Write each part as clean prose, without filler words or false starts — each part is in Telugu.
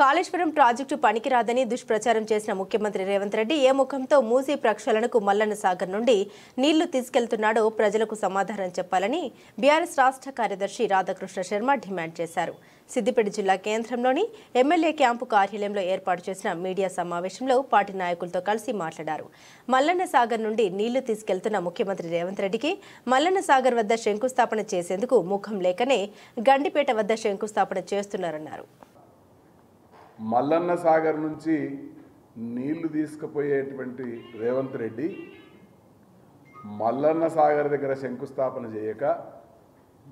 కాళేశ్వరం ప్రాజెక్టు పనికిరాదని దుష్ప్రచారం చేసిన ముఖ్యమంత్రి రేవంత్ రెడ్డి ఏ ముఖంతో మూసీ ప్రక్షాళనకు మల్లన్న సాగర్ నుండి నీళ్లు తీసుకెళ్తున్నాడో ప్రజలకు సమాధానం చెప్పాలని బీఆర్ఎస్ రాష్ట్ర కార్యదర్శి రాధాకృష్ణ శర్మ డిమాండ్ చేశారు. సిద్దిపేట జిల్లా కేంద్రంలోని ఎమ్మెల్యే క్యాంపు కార్యాలయంలో ఏర్పాటు చేసిన మీడియా సమావేశంలో పార్టీ నాయకులతో కలిసి మాట్లాడారు. మల్లన్న సాగర్ నుండి నీళ్లు తీసుకెళ్తున్న ముఖ్యమంత్రి రేవంత్ రెడ్డికి మల్లన్న సాగర్ వద్ద శంకుస్థాపన చేసేందుకు ముఖం లేకనే గండిపేట వద్ద శంకుస్థాపన చేస్తున్నారన్నారు. మల్లన్న సాగర్ నుంచి నీళ్లు తీసుకుపోయేటువంటి రేవంత్ రెడ్డి మల్లన్న సాగర్ దగ్గర శంకుస్థాపన చేయక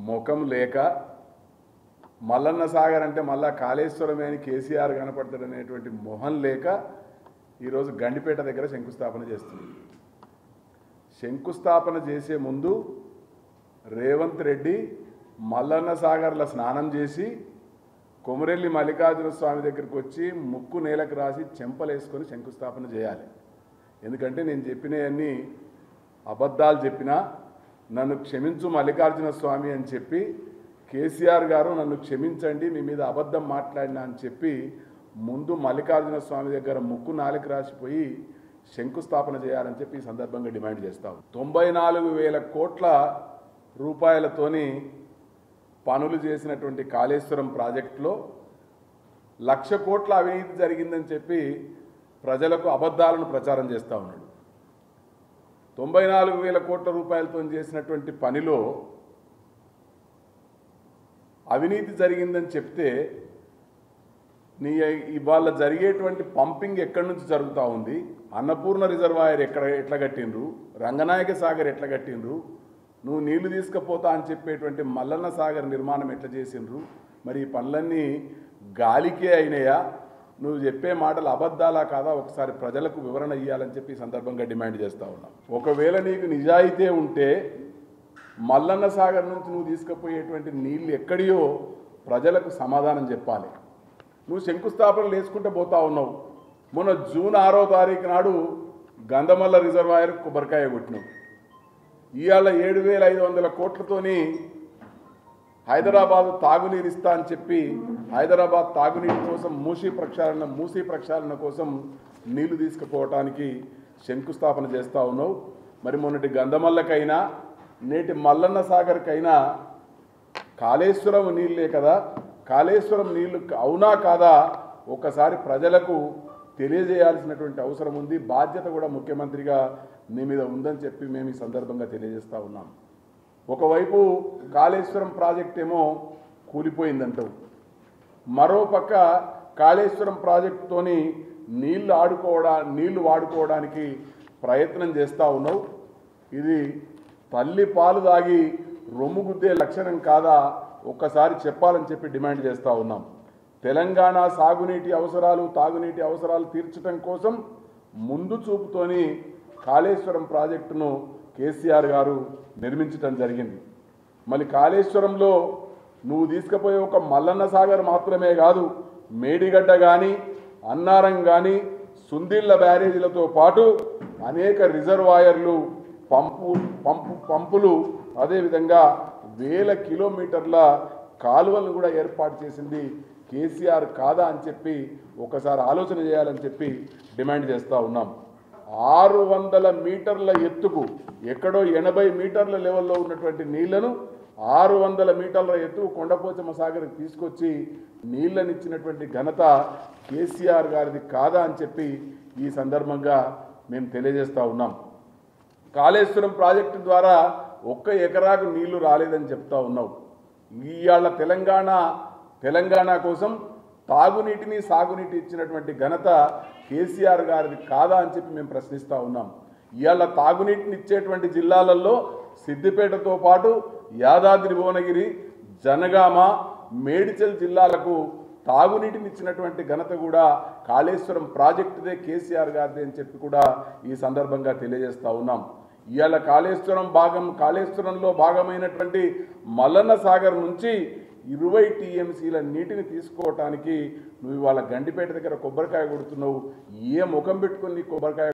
ముఖం లేక మల్లన్న సాగర్ అంటే మళ్ళా కాళేశ్వరమే అని కేసీఆర్ కనపడతాడనేటువంటి మొహం లేక ఈరోజు గండిపేట దగ్గర శంకుస్థాపన చేస్తుంది. శంకుస్థాపన చేసే ముందు రేవంత్ రెడ్డి మల్లన్న సాగర్లో స్నానం చేసి కొమరెల్లి మల్లికార్జున స్వామి దగ్గరికి వచ్చి ముక్కు నేలకు రాసి చెంపలేసుకొని శంకుస్థాపన చేయాలి. ఎందుకంటే నేను చెప్పినవన్నీ అబద్ధాలు చెప్పినా నన్ను క్షమించు మల్లికార్జున స్వామి అని చెప్పి కేసీఆర్ గారు నన్ను క్షమించండి మీ మీద అబద్ధం మాట్లాడినా అని చెప్పి ముందు మల్లికార్జున స్వామి దగ్గర ముక్కు నాలుగు రాసిపోయి శంకుస్థాపన చేయాలని చెప్పి ఈ సందర్భంగా డిమాండ్ చేస్తాం. 94,000 కోట్ల రూపాయలతోని పనులు చేసినటువంటి కాళేశ్వరం ప్రాజెక్టులో 1,00,000 కోట్ల అవినీతి జరిగిందని చెప్పి ప్రజలకు అబద్ధాలను ప్రచారం చేస్తూ ఉన్నాడు. 94,000 కోట్ల రూపాయలతో చేసినటువంటి పనిలో అవినీతి జరిగిందని చెప్తే ఇవాళ జరిగేటువంటి పంపింగ్ ఎక్కడి నుంచి జరుగుతూ ఉంది, అన్నపూర్ణ రిజర్వాయర్ ఎట్లా కట్టిండ్రు, రంగనాయక సాగర్ ఎట్లా కట్టిండ్రు, నువ్వు నీళ్లు తీసుకుపోతా అని చెప్పేటువంటి మల్లన్న సాగర్ నిర్మాణం ఎట్లా చేసిండ్రు, మరి ఈ పనులన్నీ గాలికే అయినాయా, నువ్వు చెప్పే మాటలు అబద్ధాలా కాదా ఒకసారి ప్రజలకు వివరణ ఇవ్వాలని చెప్పి ఈ సందర్భంగా డిమాండ్ చేస్తూ ఉన్నాం. ఒకవేళ నీకు నిజాయితీ ఉంటే మల్లన్న సాగర్ నుంచి నువ్వు తీసుకుపోయేటువంటి నీళ్ళు ఎక్కడియో ప్రజలకు సమాధానం చెప్పాలి. నువ్వు శంకుస్థాపనలు వేసుకుంటూ పోతా ఉన్నావు. మొన్న జూన్ 6వ తారీఖు నాడు గంధమల్ల రిజర్వాయర్ కొబ్బరికాయ కొట్టినావు. ఇవాళ 7,500 కోట్లతోని హైదరాబాద్ తాగునీరు ఇస్తా అని చెప్పి హైదరాబాద్ తాగునీరు కోసం మూసీ ప్రక్షాళన కోసం నీళ్లు తీసుకుపోవటానికి శంకుస్థాపన చేస్తూ ఉన్నావు. మరి మొన్నటి గంధమల్లకైనా నేటి మల్లన్న సాగర్కైనా కాళేశ్వరం నీళ్ళే కదా, కాళేశ్వరం నీళ్లు అవునా కాదా ఒకసారి ప్రజలకు తెలియజేయాల్సినటువంటి అవసరం ఉంది. బాధ్యత కూడా ముఖ్యమంత్రిగా నీ మీద ఉందని చెప్పి మేము ఈ సందర్భంగా తెలియజేస్తూ ఉన్నాం. ఒకవైపు కాళేశ్వరం ప్రాజెక్ట్ ఏమో కూలిపోయిందంటావు, మరోపక్క కాళేశ్వరం ప్రాజెక్టుతోని నీళ్లు వాడుకోవడానికి ప్రయత్నం చేస్తూ ఉన్నావు. ఇది తల్లి పాలు తాగి రొమ్ము గుద్దే లక్షణం కాదా ఒక్కసారి చెప్పాలని చెప్పి డిమాండ్ చేస్తూ ఉన్నాం. తెలంగాణ సాగునీటి అవసరాలు తాగునీటి అవసరాలు తీర్చడం కోసం ముందు చూపుతోని కాళేశ్వరం ప్రాజెక్టును కేసీఆర్ గారు నిర్మించడం జరిగింది. మళ్ళీ కాళేశ్వరంలో నువ్వు తీసుకుపోయే ఒక మల్లన్న సాగర్ మాత్రమే కాదు, మేడిగడ్డ కానీ అన్నారం కానీ సుందిళ్ల బ్యారేజీలతో పాటు అనేక రిజర్వాయర్లు పంపులు అదేవిధంగా 1,000 కిలోమీటర్ల కాలువలను కూడా ఏర్పాటు చేసింది కేసీఆర్ కాదా అని చెప్పి ఒకసారి ఆలోచన చేయాలని చెప్పి డిమాండ్ చేస్తూ ఉన్నాం. 600 మీటర్ల ఎత్తుకు ఎక్కడో 80 మీటర్ల లెవెల్లో ఉన్నటువంటి నీళ్లను 600 మీటర్ల ఎత్తుకు కొండపోచమ్మ సాగర్కి తీసుకొచ్చి నీళ్ళనిచ్చినటువంటి ఘనత కేసీఆర్ గారిది కాదా అని చెప్పి ఈ సందర్భంగా మేము తెలియజేస్తూ ఉన్నాం. కాళేశ్వరం ప్రాజెక్టు ద్వారా 1 ఎకరాకు నీళ్లు రాలేదని చెప్తా ఉన్నావు. ఇవాళ తెలంగాణ కోసం తాగునీటిని సాగునీటి ఇచ్చినటువంటి ఘనత కేసీఆర్ గారిది కాదా అని చెప్పి మేము ప్రశ్నిస్తూ ఉన్నాం. ఇవాళ తాగునీటిని ఇచ్చేటువంటి జిల్లాలలో సిద్దిపేటతో పాటు యాదాద్రి భువనగిరి, జనగామ, మేడ్చల్ జిల్లాలకు తాగునీటిని ఇచ్చినటువంటి ఘనత కూడా కాళేశ్వరం ప్రాజెక్టుదే కేసీఆర్ గారిదే అని చెప్పి కూడా ఈ సందర్భంగా తెలియజేస్తూ ఉన్నాం. ఇవాళ కాళేశ్వరంలో భాగమైనటువంటి మల్లన్న సాగర్ నుంచి 20 టీఎంసీల నీటిని తీసుకోవటానికి నువ్వు ఇవాళ గండిపేట దగ్గర కొబ్బరికాయ కొడుతున్నావు. ఏ ముఖం పెట్టుకుని కొబ్బరికాయ